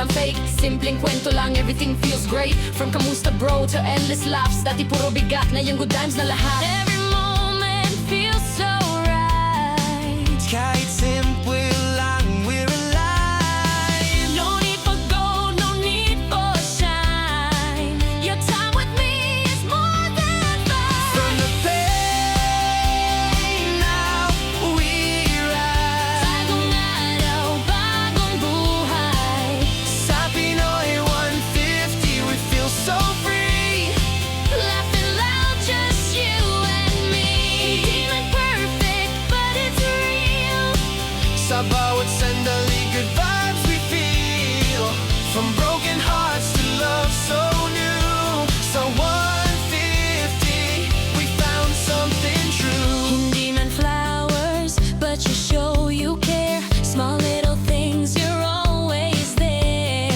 walang fake. Simpleng kwento lang, everything feels great. From kamusta bro to endless laughs. Dati puro bigat, ngayon good times na lahat. Every moment feels so right. Kahit simple lang, we're alive. No need for gold, no need for shine. Your time with me is more than From fine. the pain now we rise. Bagong araw, bagong buhay. Sa Pinoy 150 we feel so free. Laughing loud, just you and me. Hindi man perfect, but it's real. Sa bawat sandali, good vibes we feel. From broken hearts to love so new. Sa 150 we found something true. Hindi man flowers, but you show you care. Small little things, you're always there.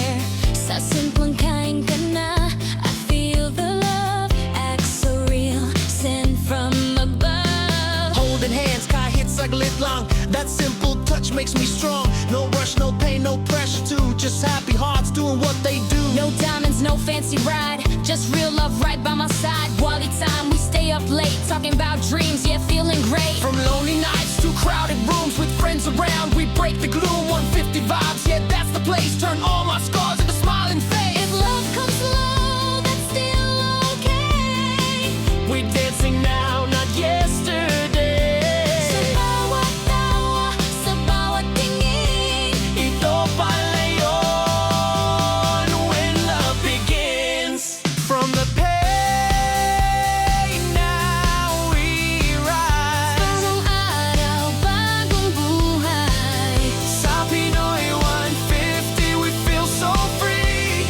Sa simpleng kain ka na, I feel the love. Act so real, sent from above. Holding hands, kahit saglit lang. That simple touch makes me strong. No rush, no pain, no pressure to. Just happy hearts doing what they do. No diamonds, no fancy ride. Just real love right by my side. Quality time, we stay up late. Talking about dreams, yeah, feeling great. From lonely nights to crowded rooms with friends around, we break the gloom. 150 vibes, yeah, that's the place. Turn all my scars into smiling face. If love comes slow, that's still okay. We're dancing now, not yesterday. Sa bawat tawa, sa bawat tingin. Ito pala yun when love begins. From the pain now we rise. Bagong araw, bagong buhay. Sa Pinoy 150 we feel so free.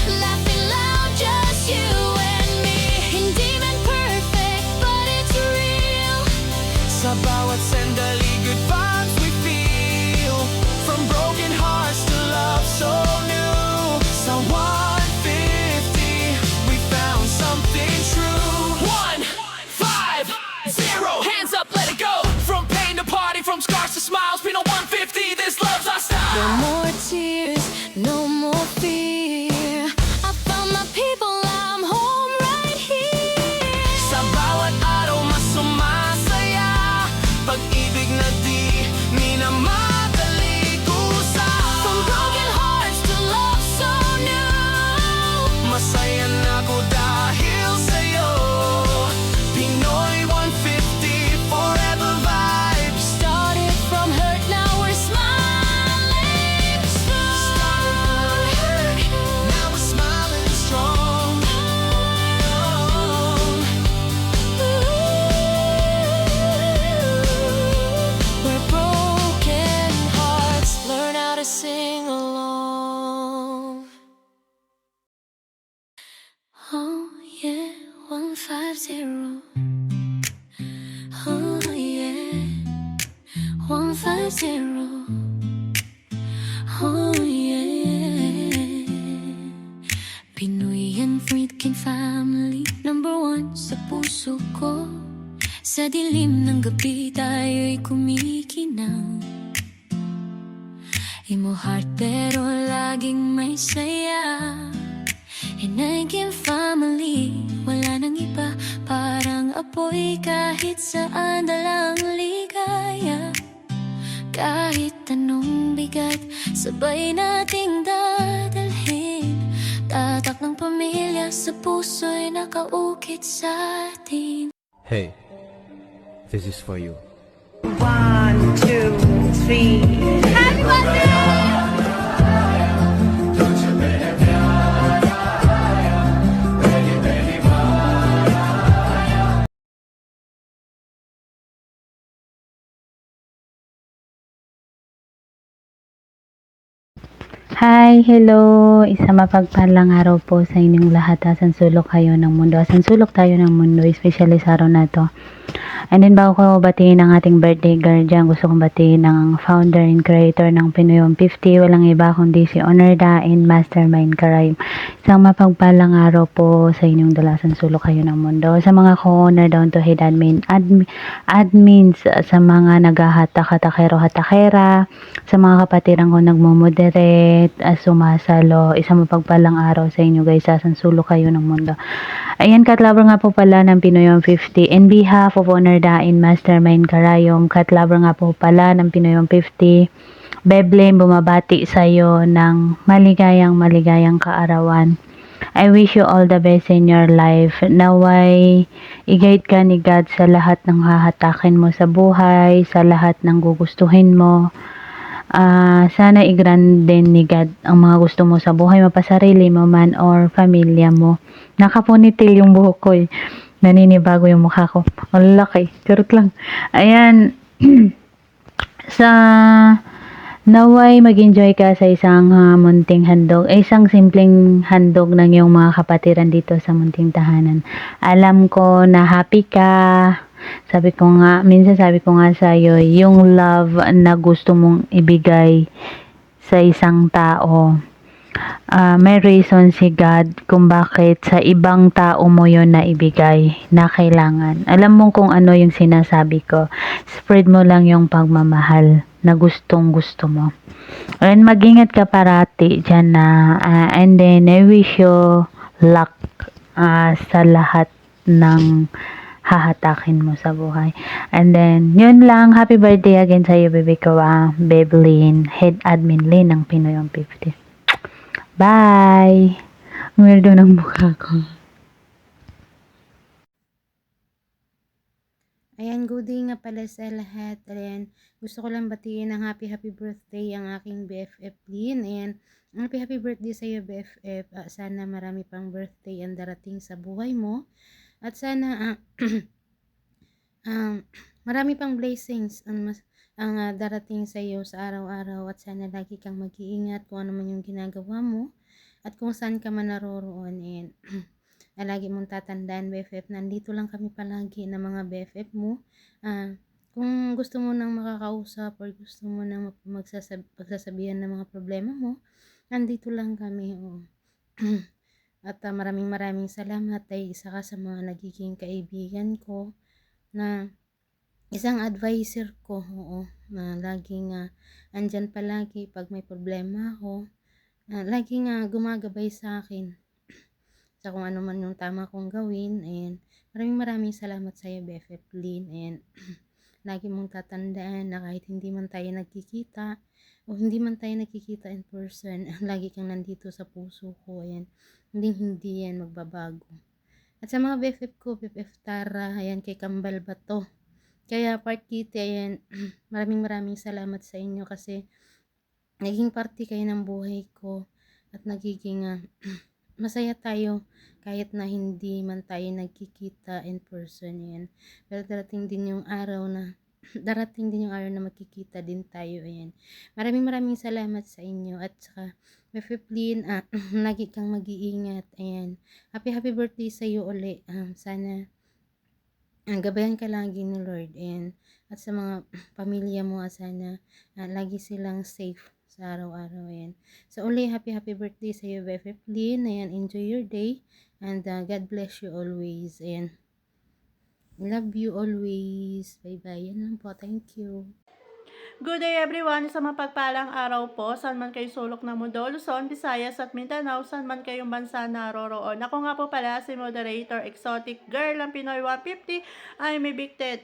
Laughing loud, just you and me. Hindi man perfect, but it's real. Sa bawat sandali, good vibes we feel. From broken hearts to love so new. Sa 150 we found something true. 150, hands up, let it go. From pain to party, from scars to smiles. Pino 150, this love's our No style. more tears, no more fear. I found my people, I'm home right here. Sa bawat araw mas sumasaya. Pag-ibig na di minamadali kusa. From broken hearts to love so new. Masaya na ako dahil sa'yo. Pinoy 150 forever vibes. Started from hurt, now we're smiling strong. Now we're smiling strong. Where broken hearts learn how to sing along. Oh yeah, 150. Oh yeah, 150. Oh yeah. Pinoy and freaking family, #1 sa puso ko. Sa dilim ng gabi tayo'y kumikinang. Imo heart pero laging may saya. And naging family, wala nang iba. Parang apoy kahit saan dalang ligaya. Kahit anong bigat, sabay nating dadalhin. Tatak ng pamilya sa puso'y nakaukit sa atin. Hey, this is for you. 1, 2, 3. Happy birthday! Hi, hello! Isang mapagpalang araw po sa inyong lahat. Asan sulok kayo ng mundo. Asan sulok tayo ng mundo, especially sa araw na to. And then bago ko batiin ang ating birthday girl dyan, gusto kong batiin ang founder and creator ng Pinoy 150. Walang iba kundi si Onerda and Mastermind Karayom. Isang mapagpalang araw po sa inyong dalasan sulok kayo ng mundo. Sa mga co-owner down to head admins, sa mga naghahatak-hatakero-hatakera, sa mga kapatiran ko nagmo-moderate, sumasalo. Isang mapagpalang araw sa inyo guys, sasansulok kayo ng mundo. Ayan, Katlover nga po pala ng Pinoy 150. In behalf of Honor Dain Mastermind Karayom, Katlover nga po pala ng Pinoy 150. Beblen, bumabati sa'yo ng maligayang kaarawan. I wish you all the best in your life. Naway, i-guide ka ni God sa lahat ng hahatakin mo sa buhay, sa lahat ng gugustuhin mo. Sana i-grant din ni God ang mga gusto mo sa buhay, mapasarili mo man or pamilya mo. Nakapunitil yung buhok ko eh. Naninibago yung mukha ko. Ang laki. Charot lang. Ayan. Sa naway mag-enjoy ka sa isang munting handog, isang simpleng handog ng iyong mga kapatiran dito sa munting tahanan. Alam ko na happy ka. Minsan sabi ko nga sa iyo, yung love na gusto mong ibigay sa isang tao, may reason si God kung bakit sa ibang tao mo yon na ibigay na kailangan. Alam mo kung ano yung sinasabi ko. Spread mo lang yung pagmamahal na gustong gusto mo. And mag-ingat ka parati dyan na and then I wish you luck sa lahat ng hahatakin mo sa buhay. And then, yun lang. Happy birthday again sa iyo, baby ko, Beblen, Head Admin Lynn ng Pinoy 150. Bye! Weirdo ng mukha ko. Ayan, good day nga pala sa lahat. Ayan, gusto ko lang batiin ng happy birthday ang aking BFF Lynn. Ayan, happy birthday sa iyo BFF. Sana marami pang birthday ang darating sa buhay mo. At sana marami pang blessings ang darating sa iyo sa araw-araw. At sana lagi kang mag-iingat kung ano man yung ginagawa mo. At kung saan ka man naroroon. Ayan. Lagi mong tatandaan, BFF, nandito lang kami palagi na mga BFF mo. Kung gusto mo nang makakausap or gusto mo nang magsasabihan ng mga problema mo, nandito lang kami. At maraming salamat ay isa ka sa mga nagiging kaibigan ko na isang advisor ko, na laging andyan palagi pag may problema ako. Laging gumagabay sa akin sa kung ano man yung tama kong gawin. And maraming salamat sa iyo, BFF Lynn. And lagi mong tatandaan na kahit hindi man tayo nagkikita o hindi man tayo nagkikita in person, lagi kang nandito sa puso ko. Ayan, hindi yan magbabago. At sa mga BFF ko, BFF Tara, ayan, kay Kambal Bato, kaya Part Kitty, ayan, maraming salamat sa inyo kasi naging parte kayo ng buhay ko at nagiging masaya tayo kahit na hindi man tayo nagkikita in person. Yan. Pero darating din yung araw na magkikita din tayo. Ayan. Maraming salamat sa inyo. At saka Befeplin, lagi kang mag-iingat. Ayan. Happy birthday sa iyo uli. Sana gabayan ka lagi ni Lord. Ayan. At sa mga pamilya mo, sana lagi silang safe sa araw-araw. Ayan. So, uli, happy birthday sa iyo, BFF Lynn. Ayan, enjoy your day. And God bless you always. Ayan. Love you always. Bye-bye. Yan lang po. Thank you. Good day everyone, sa mapagpalang araw po, saan man kayo sulok ng mundo, Luzon, Visayas at Mindanao, saan man kayong bansa naroroon. Ako nga po pala si Moderator Exotic Girl ng Pinoy 150. I'm evicted.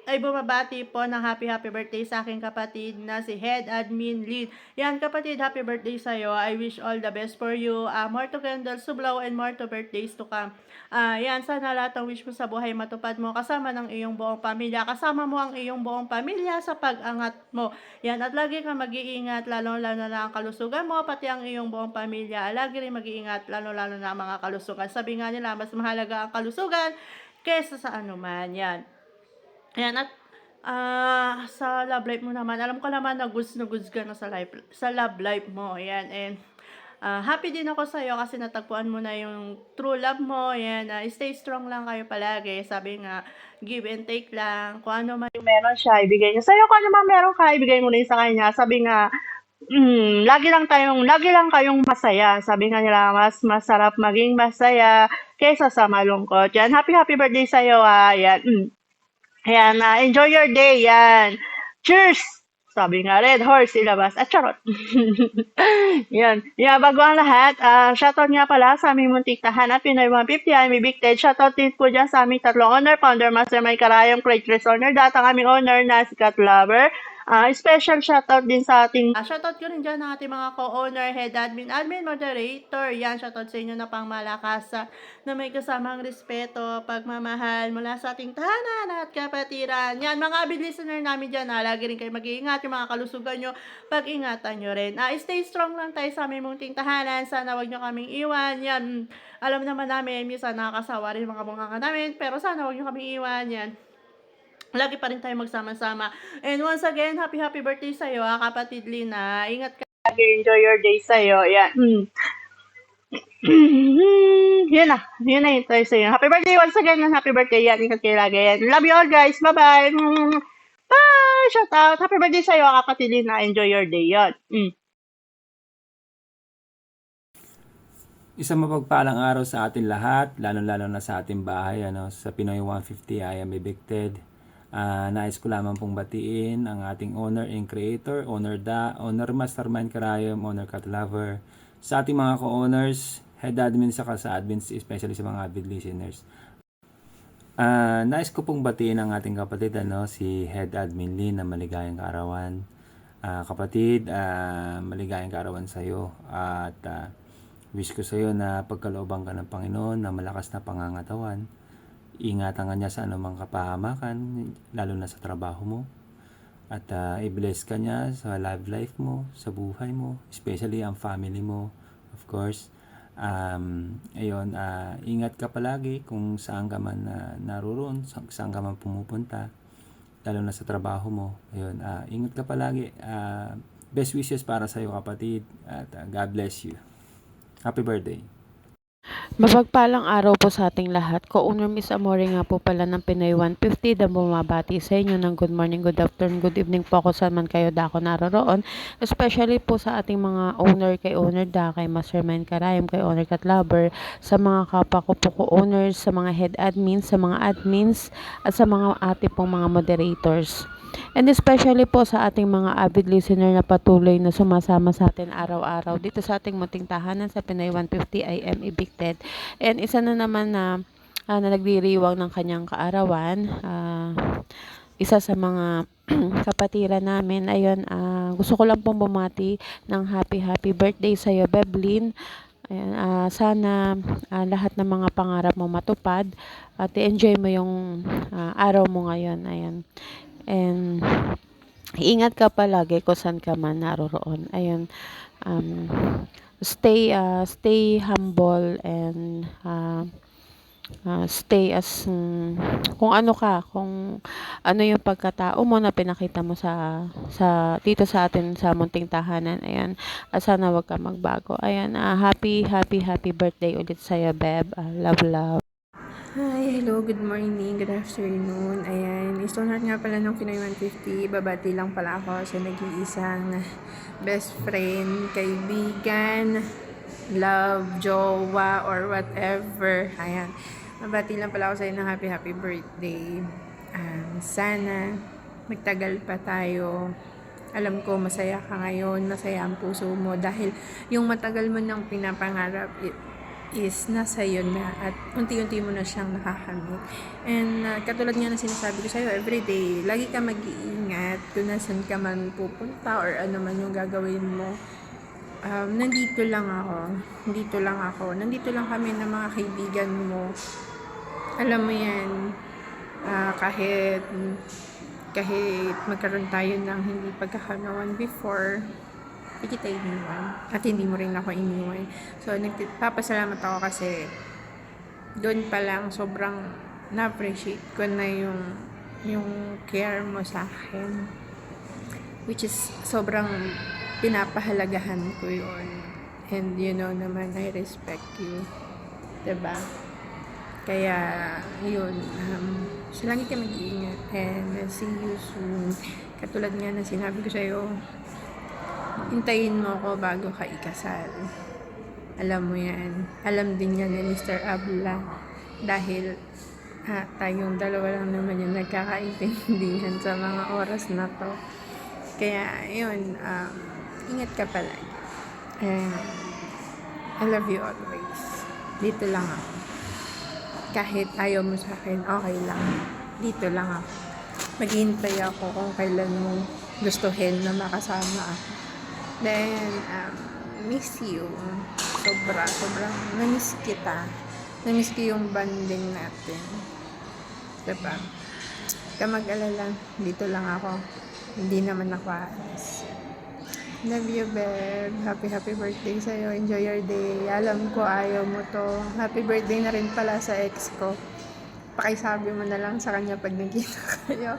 Ay bumabati po ng happy birthday sa aking kapatid na si Head Admin Lynn. Yan kapatid, happy birthday sa'yo. I wish all the best for you. More to candles to blow and more to birthdays to come. Yan, sana lahat ng wish mo sa buhay matupad mo kasama ng iyong buong pamilya. Kasama mo ang iyong buong pamilya sa pag-angat mo. Yan, at lagi kang mag-iingat, lalo na ang kalusugan mo, pati ang iyong buong pamilya. Lagi rin mag-iingat, lalo na ang mga kalusugan. Sabi nga nila, mas mahalaga ang kalusugan kesa sa anuman. Yan. Ayan, at sa love life mo naman, alam ko naman na goods ka na sa love life mo. Ayan, and happy din ako sa'yo kasi natagpuan mo na yung true love mo. Ayan, stay strong lang kayo palagi. Sabi nga, give and take lang. Kung ano man yung meron siya, ibigay niya sa'yo. Kung ano man meron ka, ibigay mo na sa kanya. Sabi nga, lagi lang kayong masaya. Sabi nga nila, mas masarap maging masaya kaysa sa malungkot. Yan, happy birthday sa'yo. Yan. Ayan, enjoy your day. Yan. Cheers! Sabi nga, Red Horse ilabas. At charot. Yan. Yeah, bago ang lahat, shoutout nga pala sa aming muntik tahanan, Pinoy 150, I'm Evicted. Shoutout din po dyan sa aming tatlong owner, Founder, Mastermind, Karayong, Creators Owner, at ang aming owner na si Cat Lover. Special shoutout din sa ating shoutout ko rin dyan ng ating mga co-owner, head admin, admin, moderator. Yan, shoutout sa inyo na pang malakas na may kasamang respeto, pagmamahal mula sa ating tahanan at kapatiran. Yan, mga avid listener namin dyan, lagi rin kayo mag-iingat, yung mga kalusugan nyo, pag-ingatan nyo rin. Stay strong lang tayo sa aming munting tahanan, sana wag nyo kaming iwan. Yan, alam naman namin, minsan nakakasawa rin mga bunganga namin, pero sana wag nyo kaming iwan. Yan. Lagi pa rin tayo magsama-sama. And once again, happy birthday sa'yo, kapatid Lina. Ingat ka lagi, enjoy your day sa'yo. Yan. Yun na yun tayo sa'yo. Happy birthday once again, and happy birthday. Yan, ingat kayo lagi. Yan. Love you all guys. Bye-bye. Bye! Shout out. Happy birthday sa'yo, kapatid Lina. Enjoy your day. Yan. Isang mapagpalang araw sa atin lahat, lalo-lalo na sa ating bahay, sa Pinoy 150, I am Evicted. Nais ko lamang pong batiin ang ating owner and creator, owner Mastermind Karayom, owner Cat Lover, sa ating mga co-owners, head admin sa admins, especially sa mga avid listeners. Nais ko pong batiin ang ating kapatid, si head admin Lynn, na maligayang kaarawan. Kapatid, maligayang kaarawan sa iyo, at wish ko sa iyo na pagkalooban ka ng Panginoon na malakas na pangangatawan. Ingatan ka niya sa anumang kapahamakan, lalo na sa trabaho mo. At i-bless ka niya sa love life mo, sa buhay mo, especially ang family mo, of course. Ingat ka palagi kung saan ka man naroon, saan ka man pumupunta, lalo na sa trabaho mo. Ingat ka palagi. Best wishes para sa iyo, kapatid, at God bless you. Happy birthday. Mapagpalang araw po sa ating lahat. Ko-owner Miss Amore nga po pala ng Pinoy 150 na bumabati sa inyo ng good morning, good afternoon, good evening po ako saan man kayo dako naroroon. Especially po sa ating mga owner, kay owner da, kay Mastermind Karayom, kay owner Cat Lover, sa mga kapwa ko po co-owners, sa mga head admins, sa mga admins, at sa mga ate pong mga moderators. And especially po sa ating mga avid listener na patuloy na sumasama sa atin araw-araw dito sa ating munting tahanan sa Pinoy 150, I am Evicted. And isa na naman na nagdiriwang ng kanyang kaarawan, isa sa mga kapatiran namin. Ayun, gusto ko lang pong bumati ng happy birthday sa iyo, Beblin. Ayan, sana lahat ng mga pangarap mo matupad at i-enjoy mo yung araw mo ngayon. Ayan. And ingat ka palagi kung saan ka man naroroon. Ayun, stay humble and stay as kung ano ka, kung ano yung pagkatao mo na pinakita mo sa dito sa atin sa munting tahanan. Ayan, sana wag ka magbago. Ayan, happy birthday ulit sa iyo, Beb. Love. Hi, hello, good morning, good afternoon. Ayan, Stoneheart nga pala ng Pinoy 150. Babati lang pala ako sa nag-iisang best friend, kaibigan, love, jowa, or whatever. Ayan, babati lang pala ako sa inyo ng happy birthday. Sana magtagal pa tayo. Alam ko masaya ka ngayon, masaya ang puso mo dahil yung matagal mo nang pinapangarap is nasa iyo na at unti-unti mo na siyang nakakamit. And katulad nga na sinasabi ko sa'yo, everyday, lagi ka mag-iingat kung nasan ka man pupunta or ano man yung gagawin mo. Nandito lang ako. Nandito lang kami ng mga kaibigan mo. Alam mo yan, kahit magkaroon tayo ng hindi pagkakanawan before, hindi kita iniwan. At hindi mo rin ako iniwan. So, nagpapasalamat ako kasi doon pa lang sobrang na-appreciate ko na yung care mo sa akin. Which is sobrang pinapahalagahan ko yun. And you know naman, I respect you. Diba? Kaya, yun. So, lagi ka mag-iingat. And see you soon. Katulad nga na sinabi ko sa'yo, hintayin mo ako bago ka ikasal. Alam mo yan. Alam din yan ni Mr. Abla. Dahil tayong dalawa lang naman yung nagkakaintindihan sa mga oras na to. Kaya, yun, ingat ka palagi. And, I love you always. Dito lang ako. Kahit ayaw mo sa akin, okay lang. Dito lang ako. Maghihintay ako kung kailan mo gustuhin na makasama ako. Then, miss you. Sobrang na-miss kita. Na-miss ko yung banding natin. Diba? Ka mag-alala, dito lang ako. Hindi naman ako aalis. Love you, babe. Happy birthday sa'yo. Enjoy your day. Alam ko ayaw mo to. Happy birthday na rin pala sa ex ko. Pakisabi mo na lang sa kanya pag nagkita kayo.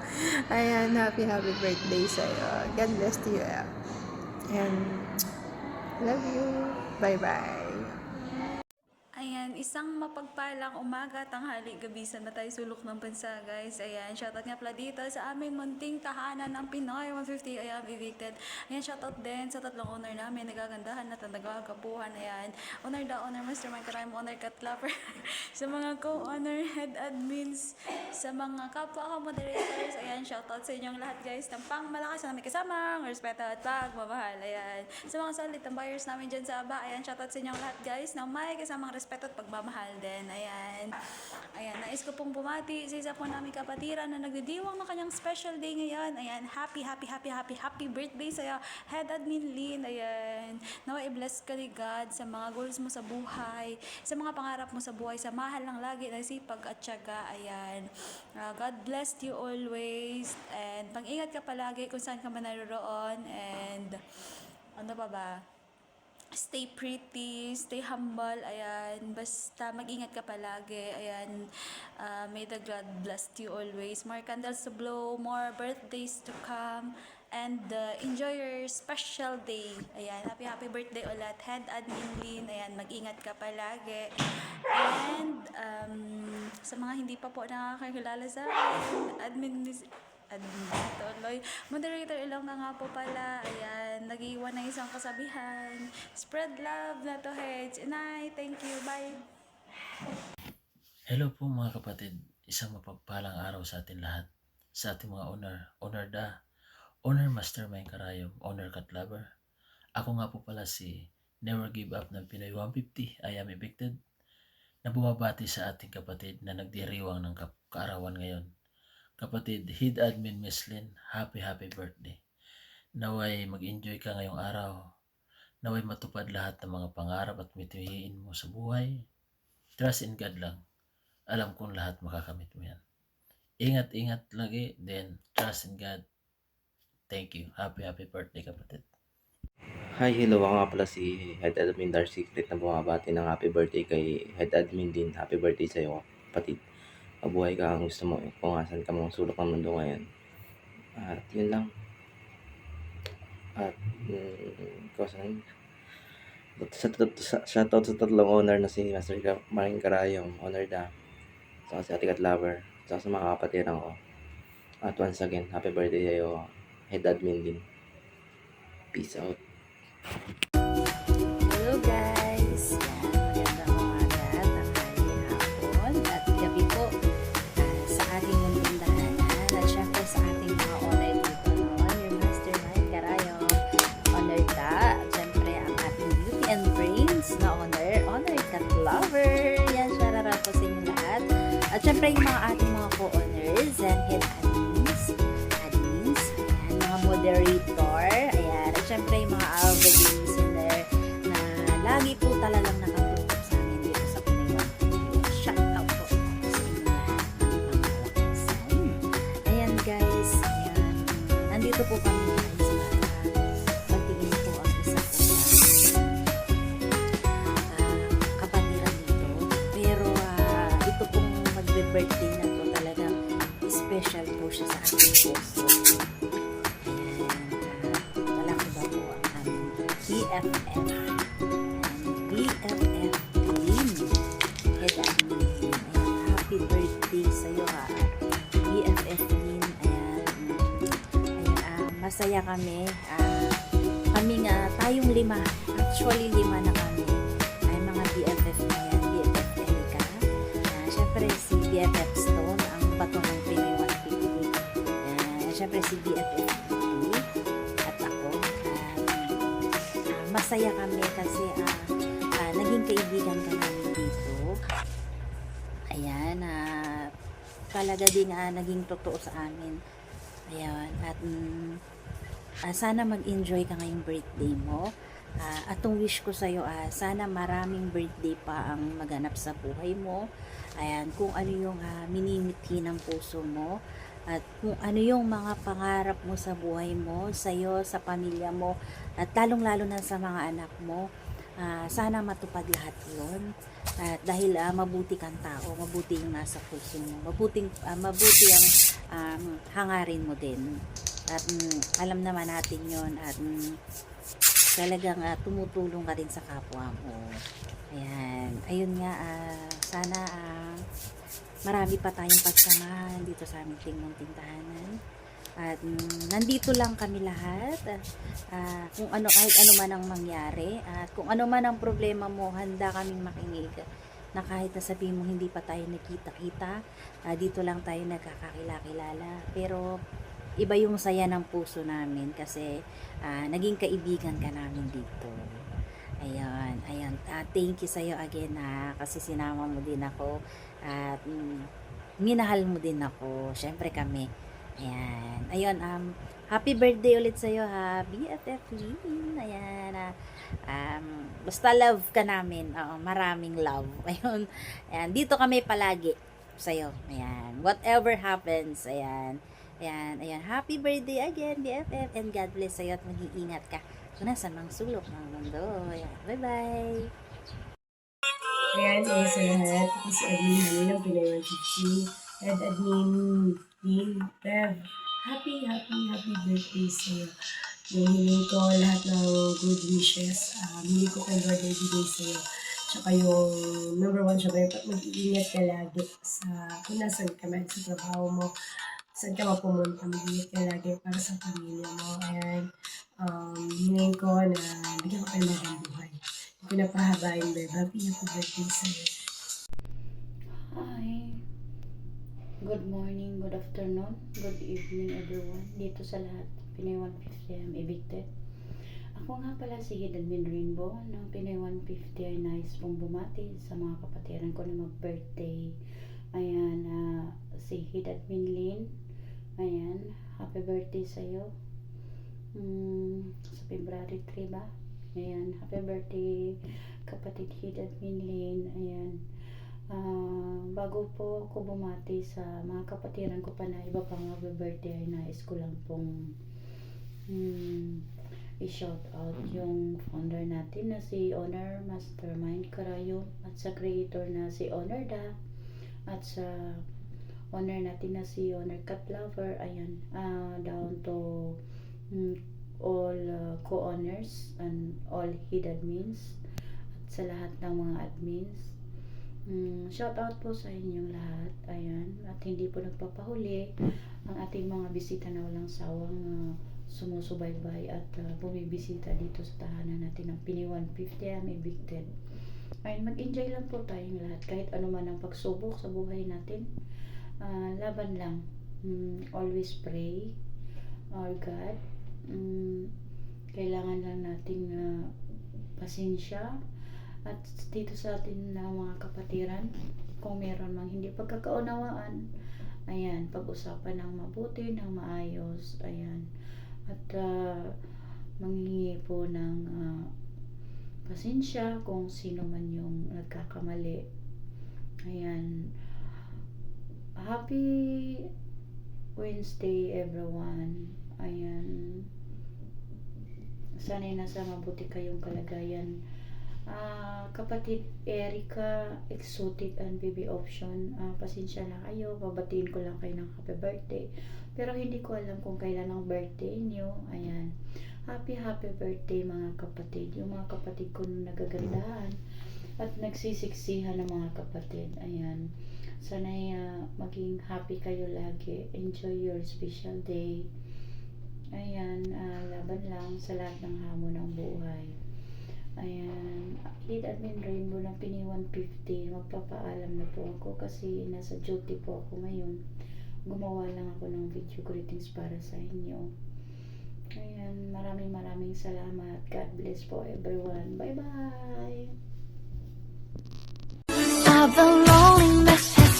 Ayan, happy birthday sa'yo. God bless you. And love you. Bye-bye. Ayan, isang mapagpalang umaga, tanghali, gabi sa matay sulok ng bansa, guys. Ayan, shoutout nga pala dito sa aming munting tahanan ng Pinoy 150. Ayan, evicted. Ayan, shoutout din sa tatlong owner namin, nagagandahan at nagkakapuhan. Ayan, owner da, owner mastermind, karayong owner cat lover. Sa mga co-owner, head admins, sa mga kapwa ka moderators. Ayan, shoutout sa inyong lahat, guys, ng pangmalakas na may kasamang respeto at pagmamahal. Ayan, sa mga solid ng buyers namin dyan sa aba. Ayan, shoutout sa inyong lahat, guys, ng may kasamang respeto at pagmamahal din. Ayan. Ayan, nais ko pong bumati sa isa po namin kapatiran na nagdidiwang ng kanyang special day ngayon. Ayan, happy birthday sa'yo, Head Admin Lynn. Ayan. Nawa i-bless ka ni God sa mga goals mo sa buhay, sa mga pangarap mo sa buhay, sa mahal lang lagi, nagsipag at tiyaga. Ayan. God bless you always. And pang-ingat ka palagi kung saan ka man naroroon. And ano pa ba? Stay pretty, stay humble, ayan, basta mag-ingat ka palagi, ayan, may the God bless you always, more candles to blow, more birthdays to come, and enjoy your special day, ayan, happy birthday ulit, Head Admin Lynn, ayan, mag-ingat ka palagi, and sa mga hindi pa po nakakakilala sa moderator Ilongga nga po pala. Ayan, nag-iwan ng isang kasabihan. Spread love na to, heads. Inay, thank you. Bye. Hello po mga kapatid. Isang mapagpalang araw sa atin lahat. Sa ating mga owner da, owner mastermind karayom, owner cat lover. Ako nga po pala si Never Give Up ng Pinoy 150. I am evicted. Na bumabati sa ating kapatid na nagdiriwang ng kaarawan ngayon. Kapatid, Head Admin Miss Lynn, happy birthday. Naway mag-enjoy ka ngayong araw. Naway matupad lahat ng mga pangarap at mithiin mo sa buhay. Trust in God lang. Alam kong lahat makakamit mo yan. Ingat lagi, then trust in God. Thank you. Happy birthday kapatid. Hi, hello. Ako nga pala si Head Admin Dark Secret na bumabati ng happy birthday kay Head Admin din. Happy birthday sa'yo, kapatid. Mabuhay ka ang gusto mo, kung asan ka mong sulok ng mundo ngayon. At yun lang. At shoutout sa tatlong owner na si Master Maring Karayom, owner da, saka si Ate Cat Lover, saka sa mga kapatiran ko. At once again, happy birthday sa'yo, Head Admin din. Peace out. Hello guys! Magandang umaga, tanghali, hapon at gabi po sa ating munting tahanan at syempre sa ating mga owner dito noon, your mastermind Karayo, owner ka, at syempre ang ating beauty and brains na owner cat lover. Yan, syarara po sa inyo lahat. At syempre yung mga ating mga co-owners and head admins, ayan, mga moderator, ayan, at syempre yung mga avid listener na lagi po talagang nakatutok sa amin dito sa Pinoy 150. Shout out po sa inyo lahat ng pangkalakasan. Ayan guys, ayan, nandito po kami guys para pagtingin po ang isa po kapatiran dito. Pero ito pong magbe-birthday na to talagang special po siya sa ating puso. Malaki ba po ang aming BFF Lynn, Head Admin Lynn. Ayan, happy birthday sa'yo ha, BFF Lynn. Ayan, masaya kami. Tayong 5, actually 5 na kami ay mga BFF na yan. BFF Erika, syempre si BFF Stone, ang bato ng Pinoy 150. Syempre si BFF masaya kami kasi naging kaibigan ka namin dito. Ayan, talaga din naging totoo sa amin. Ayan, at sana mag-enjoy ka ngayong birthday mo. At ang wish ko sa'yo, sana maraming birthday pa ang maganap sa buhay mo. Ayan, kung ano yung minimithi ng puso mo. At kung ano yung mga pangarap mo sa buhay mo, sa'yo, sa pamilya mo, at lalong-lalo na sa mga anak mo. Sana matupad lahat yun. Dahil mabuti kang tao, mabuti yung nasa puso mo. Mabuti ang hangarin mo din. At alam naman natin yun. At talagang tumutulong ka din sa kapwa mo. Ayan. Ayun nga, sana marami pa tayong pagsamahan dito sa aming Tingmong Tahanan. At nandito lang kami lahat. Kung ano, kahit ano man ang mangyari, at kung ano man ang problema mo, handa kaming makinig. Na kahit na sabihin mo hindi pa tayo nakita-kita, dito lang tayo nagkakakilala. Pero iba yung saya ng puso namin kasi naging kaibigan ka namin dito. Ayan. Thank you sa'yo again kasi sinama mo din ako at minahal mo din ako. Syempre kami. Ayan. Ayun, happy birthday ulit sa'yo BFF Lynn. Ayan. Basta love ka namin. Maraming love. Ayun. Ayan. Dito kami palagi sa'yo. Ayan. Whatever happens. Ayan. Ayan. Happy birthday again, BFF. And God bless sa'yo at mag-iingat ka. Kung nasa mga sulok ng mundo. Ayan. Bye-bye. Ayan, sa lahat. Ako si Admin Hanin ng Pinoy 150. At Admin Lynn, Bev. Happy birthday sa'yo. Yung hiling ko lahat ng good wishes. Hiling ko kay Lord na ibigay sa'yo. Tsaka yung number one, syempre, mag-iingat ka lagi sa kung nasan ka man sa trabaho mo. Saan ka mapumunta, mag-iingat ka lagi para sa pamilya mo. Ayan, hiling ko na bigyan ko kayo ng buhay. Hindi ko napahabain, Bev. Happy birthday sa'yo. Hi. Good morning, good afternoon, good evening everyone. Dito sa lahat, Pinoy 150 I'm evicted. Ako nga pala si Hid Admin Rainbow ng Pinoy 150 ay nais pong bumati sa mga kapatiran ko na mag-birthday. Ayan, si Hid Admin Lynn. Ayan, happy birthday sa'yo. Sa February 3 ba? Ayan, happy birthday kapatid Hid Admin Lynn. Ayan. Bago po ako bumati sa mga kapatiran ko pa na iba pang mag-birthday ay nais ko lang pong i-shout out yung founder natin na si Honor Mastermind Karayom at sa creator na si Honor Da at sa owner natin na si Honor Cat Lover. Ayan, down to all co-owners and all Hid admins at sa lahat ng mga admins. Shout out po sa inyong lahat. Ayan, at hindi po nagpapahuli ang ating mga bisita na walang sawang sumusubaybay at bumibisita dito sa tahanan natin ng Pinoy 150 I'm evicted. Ayun, mag-enjoy lang po tayong lahat kahit ano man ang pagsubok sa buhay natin. Laban lang. Always pray or God. Kailangan lang nating pasensya. At dito sa atin na mga kapatiran, kung meron mang hindi pagkakaunawaan, ayan, pag-usapan ng mabuti, ng maayos, ayan. At manghingi po ng pasensya kung sino man yung nagkakamali. Ayan. Happy Wednesday everyone. Ayan. Sana'y nasa mabuti kayong kalagayan. Kapatid Erica Exotic and Baby Option, pasensya na kayo, babatiin ko lang kayo ng happy birthday pero hindi ko alam kung kailan ang birthday niyo. Ayan, happy birthday mga kapatid, yung mga kapatid ko na nagagandahan at nagsisiksihan ng mga kapatid. Ayan, sana'y maging happy kayo lagi, enjoy your special day. Ayan, laban lang sa lahat ng hamon ng buhay. Ayan, Hid Admin Rainbow ng Pinoy 150. Magpapaalam na po ako kasi nasa duty po ako ngayon. Gumawa lang ako ng video greetings para sa inyo. Ayan, maraming salamat. God bless po everyone. Bye-bye! The loneliness has